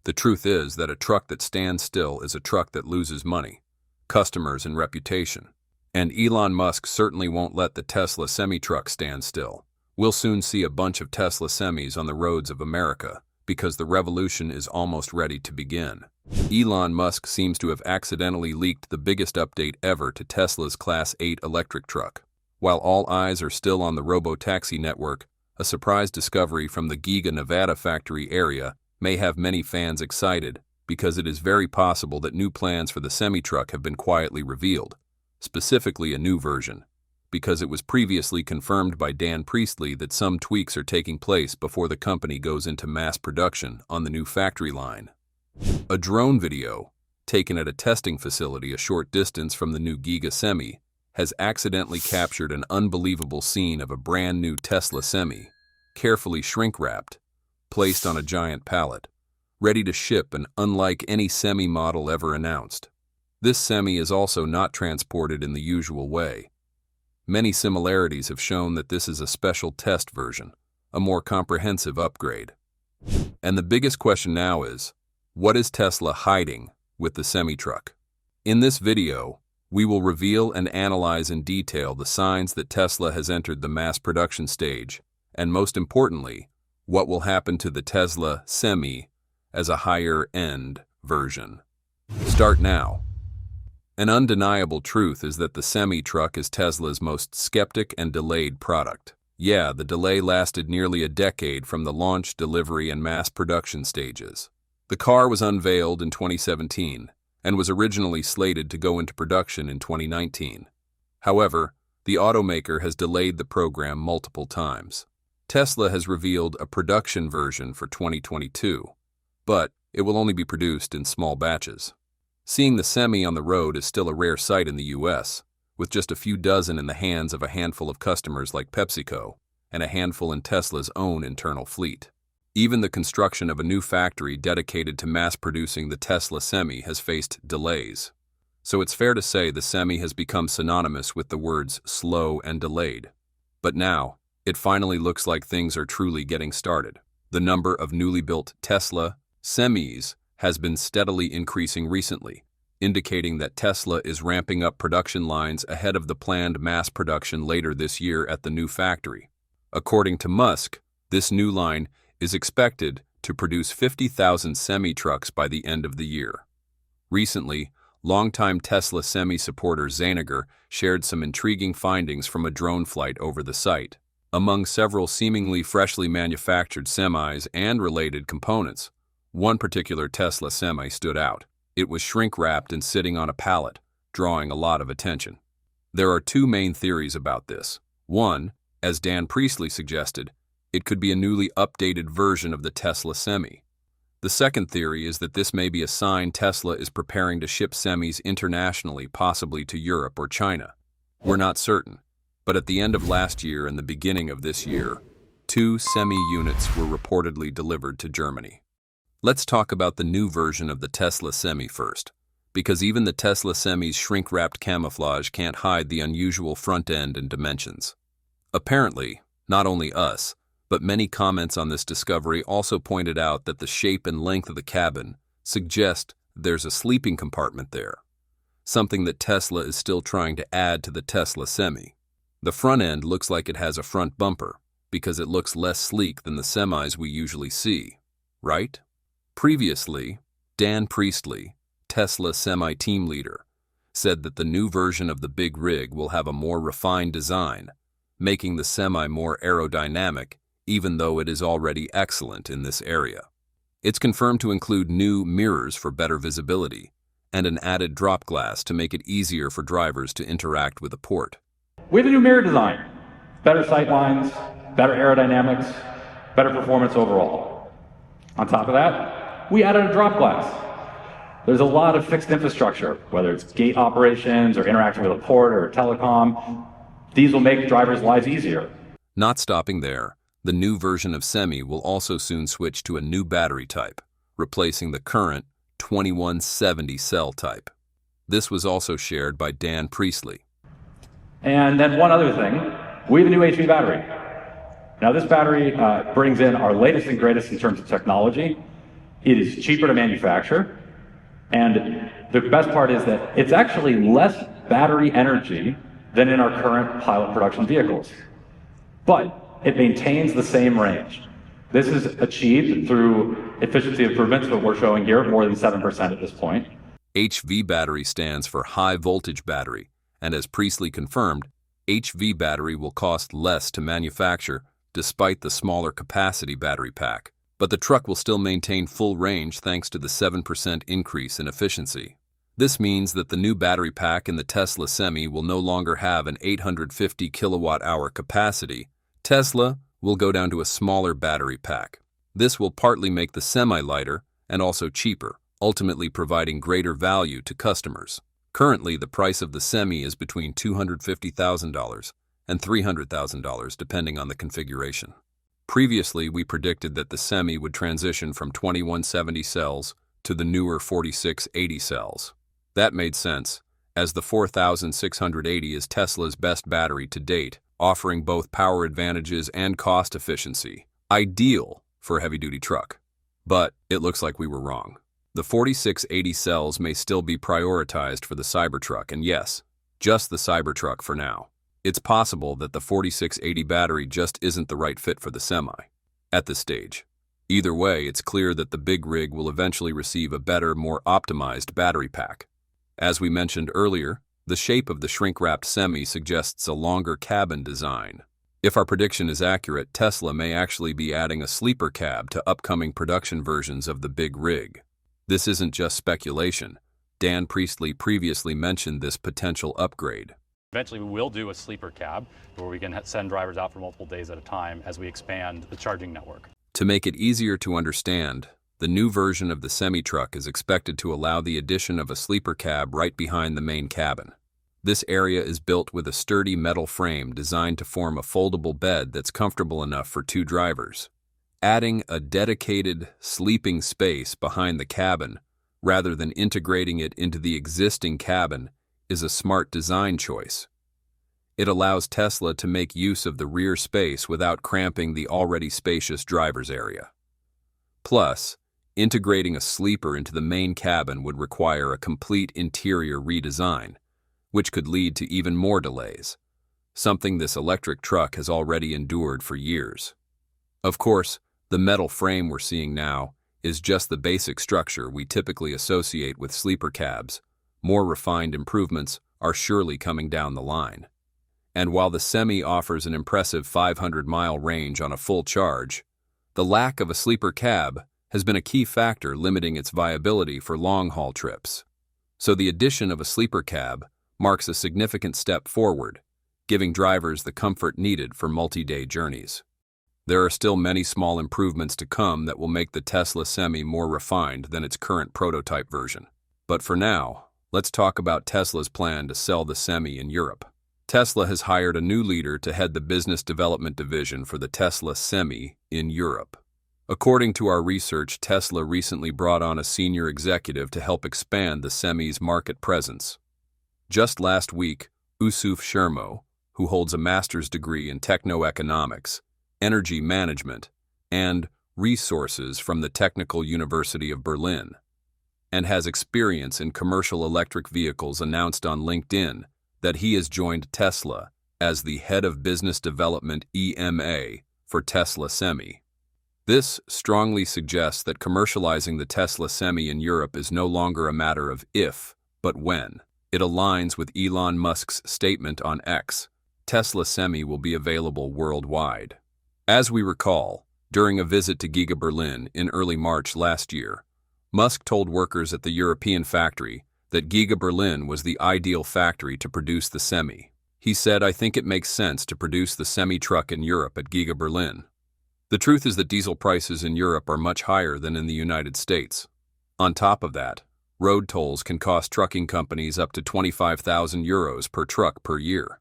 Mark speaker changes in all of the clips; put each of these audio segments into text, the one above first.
Speaker 1: The truth is that a truck that stands still is a truck that loses money, customers, and reputation. And Elon Musk certainly won't let the Tesla semi-truck stand still. We'll soon see a bunch of Tesla semis on the roads of America, because the revolution is almost ready to begin. Elon Musk seems to have accidentally leaked the biggest update ever to Tesla's Class 8 electric truck. While all eyes are still on the Robotaxi network, a surprise discovery from the Giga Nevada factory area may have many fans excited, because it is very possible that new plans for the semi-truck have been quietly revealed, specifically a new version, because it was previously confirmed by Dan Priestley that some tweaks are taking place before the company goes into mass production on the new factory line. A drone video, taken at a testing facility a short distance from the new Giga Semi, has accidentally captured an unbelievable scene of a brand new Tesla Semi, carefully shrink-wrapped, placed on a giant pallet, ready to ship and unlike any Semi model ever announced. This Semi is also not transported in the usual way. Many similarities have shown that this is a special test version, a more comprehensive upgrade. And the biggest question now is, what is Tesla hiding with the semi-truck? In this video, we will reveal and analyze in detail the signs that Tesla has entered the mass production stage, and most importantly, what will happen to the Tesla Semi as a higher-end version. Start now. An undeniable truth is that the semi-truck is Tesla's most skeptic and delayed product. Yeah, the delay lasted nearly a decade from the launch, delivery, and mass production stages. The car was unveiled in 2017 and was originally slated to go into production in 2019. However, the automaker has delayed the program multiple times. Tesla has revealed a production version for 2022, but it will only be produced in small batches. Seeing the Semi on the road is still a rare sight in the US, with just a few dozen in the hands of a handful of customers like PepsiCo and a handful in Tesla's own internal fleet. Even the construction of a new factory dedicated to mass-producing the Tesla Semi has faced delays. So it's fair to say the Semi has become synonymous with the words slow and delayed. But now, it finally looks like things are truly getting started. The number of newly built Tesla Semis has been steadily increasing recently, indicating that Tesla is ramping up production lines ahead of the planned mass production later this year at the new factory. According to Musk, this new line is expected to produce 50,000 semi-trucks by the end of the year. Recently, longtime Tesla Semi supporter Zainiger shared some intriguing findings from a drone flight over the site. Among several seemingly freshly manufactured semis and related components, one particular Tesla Semi stood out. It was shrink-wrapped and sitting on a pallet, drawing a lot of attention. There are two main theories about this. One, as Dan Priestley suggested, it could be a newly updated version of the Tesla Semi. The second theory is that this may be a sign Tesla is preparing to ship semis internationally, possibly to Europe or China. We're not certain, but at the end of last year and the beginning of this year, 2 Semi units were reportedly delivered to Germany. Let's talk about the new version of the Tesla Semi first, because even the Tesla Semi's shrink-wrapped camouflage can't hide the unusual front end and dimensions. Apparently, not only us, but many comments on this discovery also pointed out that the shape and length of the cabin suggest there's a sleeping compartment there, something that Tesla is still trying to add to the Tesla Semi. The front end looks like it has a front bumper, because it looks less sleek than the semis we usually see, right? Previously, Dan Priestley, Tesla Semi team leader, said that the new version of the big rig will have a more refined design, making the Semi more aerodynamic, even though it is already excellent in this area. It's confirmed to include new mirrors for better visibility and an added drop glass to make it easier for drivers to interact with a port.
Speaker 2: We have a new mirror design, better sight lines, better aerodynamics, better performance overall. On top of that, we added a drop glass. There's a lot of fixed infrastructure, whether it's gate operations or interacting with a port or telecom. These will make drivers' lives easier.
Speaker 1: Not stopping there, the new version of Semi will also soon switch to a new battery type, replacing the current 2170 cell type. This was also shared by Dan Priestley.
Speaker 2: And then one other thing, we have a new HV battery. Now this battery brings in our latest and greatest in terms of technology. It is cheaper to manufacture, and the best part is that it's actually less battery energy than in our current pilot production vehicles. But it maintains the same range. This is achieved through efficiency improvements that we're showing here, more than 7% at this point.
Speaker 1: HV battery stands for high voltage battery, and as Priestley confirmed, HV battery will cost less to manufacture despite the smaller capacity battery pack. But the truck will still maintain full range thanks to the 7% increase in efficiency. This means that the new battery pack in the Tesla Semi will no longer have an 850 kilowatt-hour capacity. Tesla will go down to a smaller battery pack. This will partly make the Semi lighter and also cheaper, ultimately providing greater value to customers. Currently, the price of the Semi is between $250,000 and $300,000 depending on the configuration. Previously, we predicted that the Semi would transition from 2170 cells to the newer 4680 cells. That made sense, as the 4680 is Tesla's best battery to date, offering both power advantages and cost efficiency, ideal for a heavy-duty truck. But it looks like we were wrong. The 4680 cells may still be prioritized for the Cybertruck, and yes, just the Cybertruck for now. It's possible that the 4680 battery just isn't the right fit for the Semi at this stage. Either way, it's clear that the big rig will eventually receive a better, more optimized battery pack. As we mentioned earlier, the shape of the shrink-wrapped Semi suggests a longer cabin design. If our prediction is accurate, Tesla may actually be adding a sleeper cab to upcoming production versions of the big rig. This isn't just speculation. Dan Priestley previously mentioned this potential upgrade.
Speaker 3: Eventually, we will do a sleeper cab where we can send drivers out for multiple days at a time as we expand the charging network.
Speaker 1: To make it easier to understand, the new version of the semi-truck is expected to allow the addition of a sleeper cab right behind the main cabin. This area is built with a sturdy metal frame designed to form a foldable bed that's comfortable enough for two drivers. Adding a dedicated sleeping space behind the cabin, rather than integrating it into the existing cabin, is a smart design choice. It allows Tesla to make use of the rear space without cramping the already spacious driver's area. Plus, integrating a sleeper into the main cabin would require a complete interior redesign, which could lead to even more delays, something this electric truck has already endured for years. Of course, the metal frame we're seeing now is just the basic structure we typically associate with sleeper cabs. More refined improvements are surely coming down the line. And while the Semi offers an impressive 500-mile range on a full charge, the lack of a sleeper cab has been a key factor limiting its viability for long-haul trips. So the addition of a sleeper cab marks a significant step forward, giving drivers the comfort needed for multi-day journeys. There are still many small improvements to come that will make the Tesla Semi more refined than its current prototype version. But for now, let's talk about Tesla's plan to sell the Semi in Europe. Tesla has hired a new leader to head the business development division for the Tesla Semi in Europe. According to our research, Tesla recently brought on a senior executive to help expand the Semi's market presence. Just last week, Yusuf Shermo, who holds a master's degree in techno-economics, energy management, and resources from the Technical University of Berlin, and has experience in commercial electric vehicles, announced on LinkedIn that he has joined Tesla as the head of business development EMA for Tesla Semi. This strongly suggests that commercializing the Tesla Semi in Europe is no longer a matter of if, but when. It aligns with Elon Musk's statement on X: Tesla Semi will be available worldwide. As we recall, during a visit to Giga Berlin in early March last year, Musk told workers at the European factory that Giga Berlin was the ideal factory to produce the Semi. He said, "I think it makes sense to produce the Semi truck in Europe at Giga Berlin." The truth is that diesel prices in Europe are much higher than in the United States. On top of that, road tolls can cost trucking companies up to 25,000 euros per truck per year.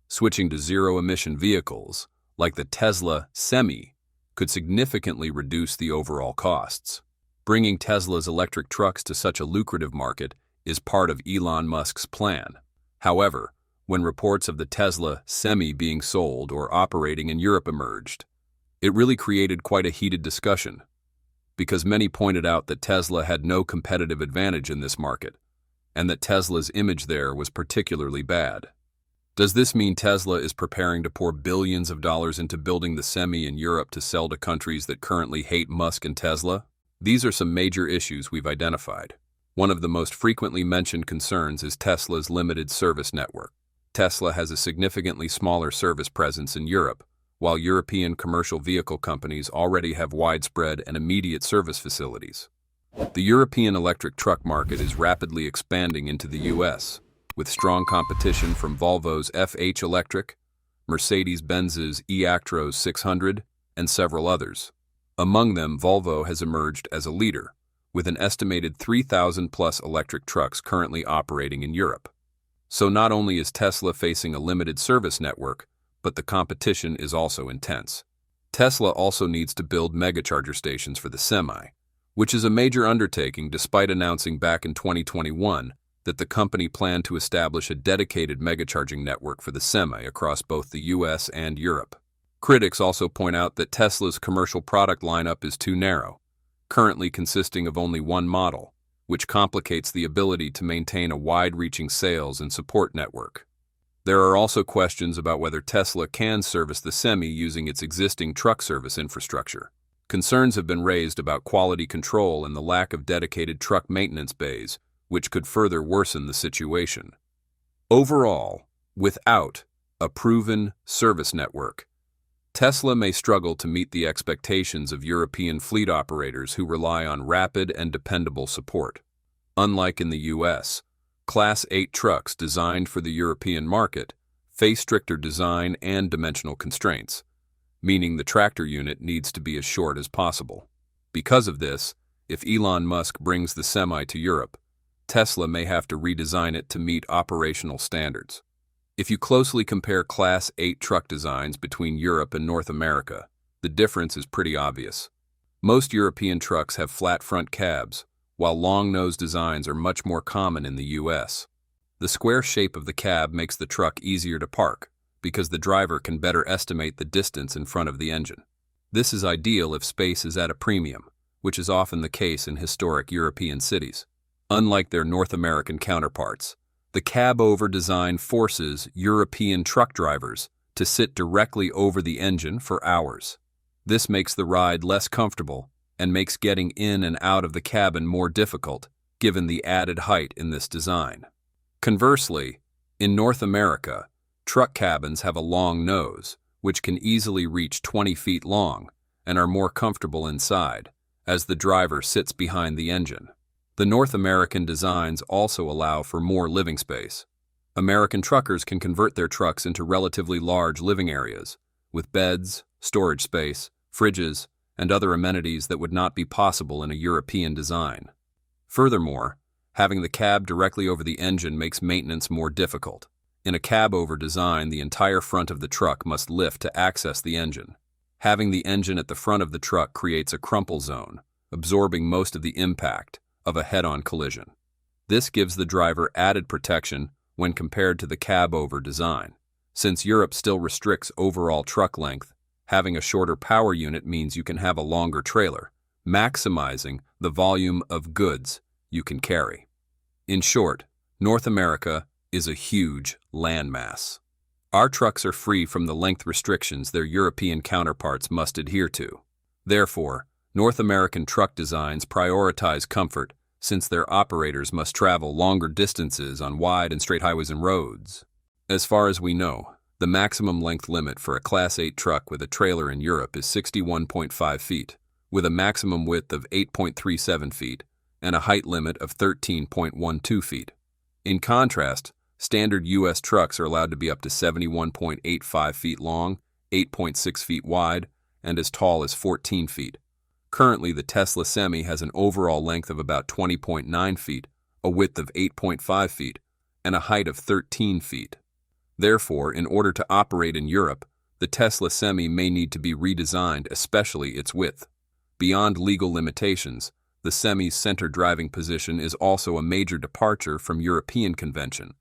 Speaker 1: Switching to zero-emission vehicles, like the Tesla Semi, could significantly reduce the overall costs. Bringing Tesla's electric trucks to such a lucrative market is part of Elon Musk's plan. However, when reports of the Tesla Semi being sold or operating in Europe emerged, it really created quite a heated discussion. because many pointed out that Tesla had no competitive advantage in this market, and that Tesla's image there was particularly bad. Does this mean Tesla is preparing to pour billions of dollars into building the Semi in Europe to sell to countries that currently hate Musk and Tesla? These are some major issues we've identified. One of the most frequently mentioned concerns is Tesla's limited service network. Tesla has a significantly smaller service presence in Europe, while European commercial vehicle companies already have widespread and immediate service facilities. The European electric truck market is rapidly expanding into the US, with strong competition from Volvo's FH Electric, Mercedes-Benz's e-Actros 600, and several others. Among them, Volvo has emerged as a leader, with an estimated 3,000-plus electric trucks currently operating in Europe. So not only is Tesla facing a limited service network, but the competition is also intense. Tesla also needs to build megacharger stations for the Semi, which is a major undertaking despite announcing back in 2021 that the company planned to establish a dedicated megacharging network for the Semi across both the US and Europe. Critics also point out that Tesla's commercial product lineup is too narrow, currently consisting of only one model, which complicates the ability to maintain a wide-reaching sales and support network. There are also questions about whether Tesla can service the Semi using its existing truck service infrastructure. Concerns have been raised about quality control and the lack of dedicated truck maintenance bays, which could further worsen the situation. Overall, without a proven service network, Tesla may struggle to meet the expectations of European fleet operators who rely on rapid and dependable support. Unlike in the US, Class 8 trucks designed for the European market face stricter design and dimensional constraints, meaning the tractor unit needs to be as short as possible. Because of this, if Elon Musk brings the Semi to Europe, Tesla may have to redesign it to meet operational standards. If you closely compare Class 8 truck designs between Europe and North America, the difference is pretty obvious. Most European trucks have flat front cabs, while long-nose designs are much more common in the US. The square shape of the cab makes the truck easier to park, because the driver can better estimate the distance in front of the engine. This is ideal if space is at a premium, which is often the case in historic European cities. Unlike their North American counterparts, the cab-over design forces European truck drivers to sit directly over the engine for hours. This makes the ride less comfortable and makes getting in and out of the cabin more difficult, given the added height in this design. Conversely, in North America, truck cabins have a long nose, which can easily reach 20 feet long, and are more comfortable inside, as the driver sits behind the engine. The North American designs also allow for more living space. American truckers can convert their trucks into relatively large living areas, with beds, storage space, fridges, and other amenities that would not be possible in a European design. Furthermore, having the cab directly over the engine makes maintenance more difficult. In a cab-over design, the entire front of the truck must lift to access the engine. Having the engine at the front of the truck creates a crumple zone, absorbing most of the impact of a head-on collision. This gives the driver added protection when compared to the cab-over design. Since Europe still restricts overall truck length, having a shorter power unit means you can have a longer trailer, maximizing the volume of goods you can carry. In short, North America is a huge landmass. Our trucks are free from the length restrictions their European counterparts must adhere to. Therefore, North American truck designs prioritize comfort since their operators must travel longer distances on wide and straight highways and roads. As far as we know, the maximum length limit for a Class 8 truck with a trailer in Europe is 61.5 feet, with a maximum width of 8.37 feet and a height limit of 13.12 feet. In contrast, standard U.S. trucks are allowed to be up to 71.85 feet long, 8.6 feet wide, and as tall as 14 feet. Currently, the Tesla Semi has an overall length of about 20.9 feet, a width of 8.5 feet, and a height of 13 feet. Therefore, in order to operate in Europe, the Tesla Semi may need to be redesigned, especially its width. Beyond legal limitations, the Semi's center driving position is also a major departure from European convention,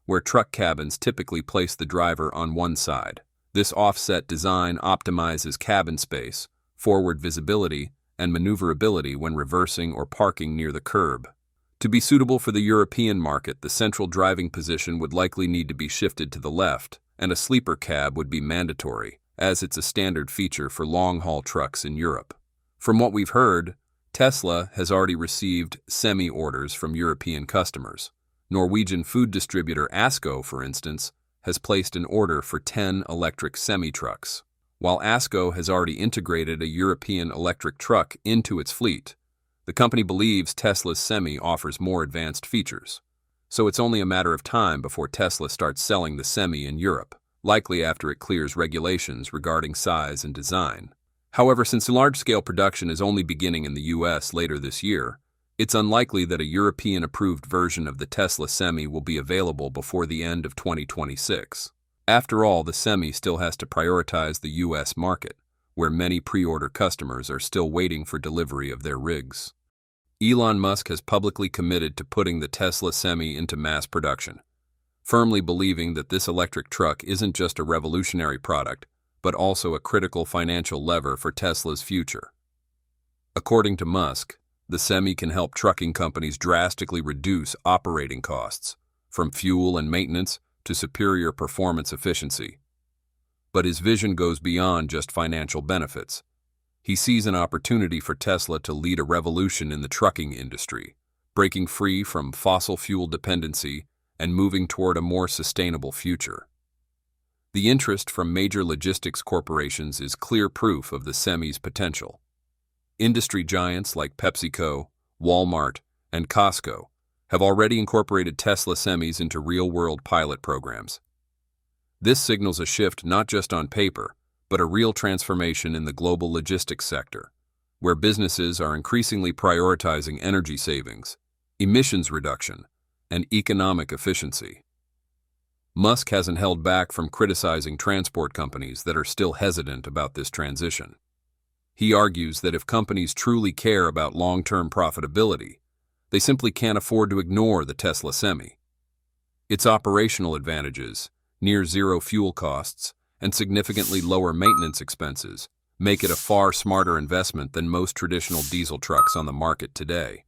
Speaker 1: where truck cabins typically place the driver on one side. This offset design optimizes cabin space, forward visibility, and maneuverability when reversing or parking near the curb. To be suitable for the European market, the central driving position would likely need to be shifted to the left, and a sleeper cab would be mandatory, as it's a standard feature for long-haul trucks in Europe. From what we've heard, Tesla has already received Semi orders from European customers. Norwegian food distributor Asko, for instance, has placed an order for 10 electric semi-trucks. While Asko has already integrated a European electric truck into its fleet, the company believes Tesla's Semi offers more advanced features. So it's only a matter of time before Tesla starts selling the Semi in Europe, likely after it clears regulations regarding size and design. However, since large-scale production is only beginning in the US later this year, it's unlikely that a European-approved version of the Tesla Semi will be available before the end of 2026. After all, the Semi still has to prioritize the US market, where many pre-order customers are still waiting for delivery of their rigs. Elon Musk has publicly committed to putting the Tesla Semi into mass production, firmly believing that this electric truck isn't just a revolutionary product, but also a critical financial lever for Tesla's future. According to Musk, the Semi can help trucking companies drastically reduce operating costs, from fuel and maintenance to superior performance efficiency. But his vision goes beyond just financial benefits. He sees an opportunity for Tesla to lead a revolution in the trucking industry, breaking free from fossil fuel dependency and moving toward a more sustainable future. The interest from major logistics corporations is clear proof of the Semi's potential. Industry giants like PepsiCo, Walmart, and Costco have already incorporated Tesla Semis into real-world pilot programs. This signals a shift not just on paper, but a real transformation in the global logistics sector, where businesses are increasingly prioritizing energy savings, emissions reduction, and economic efficiency. Musk hasn't held back from criticizing transport companies that are still hesitant about this transition. He argues that if companies truly care about long-term profitability, they simply can't afford to ignore the Tesla Semi. Its operational advantages, near-zero fuel costs, and significantly lower maintenance expenses make it a far smarter investment than most traditional diesel trucks on the market today.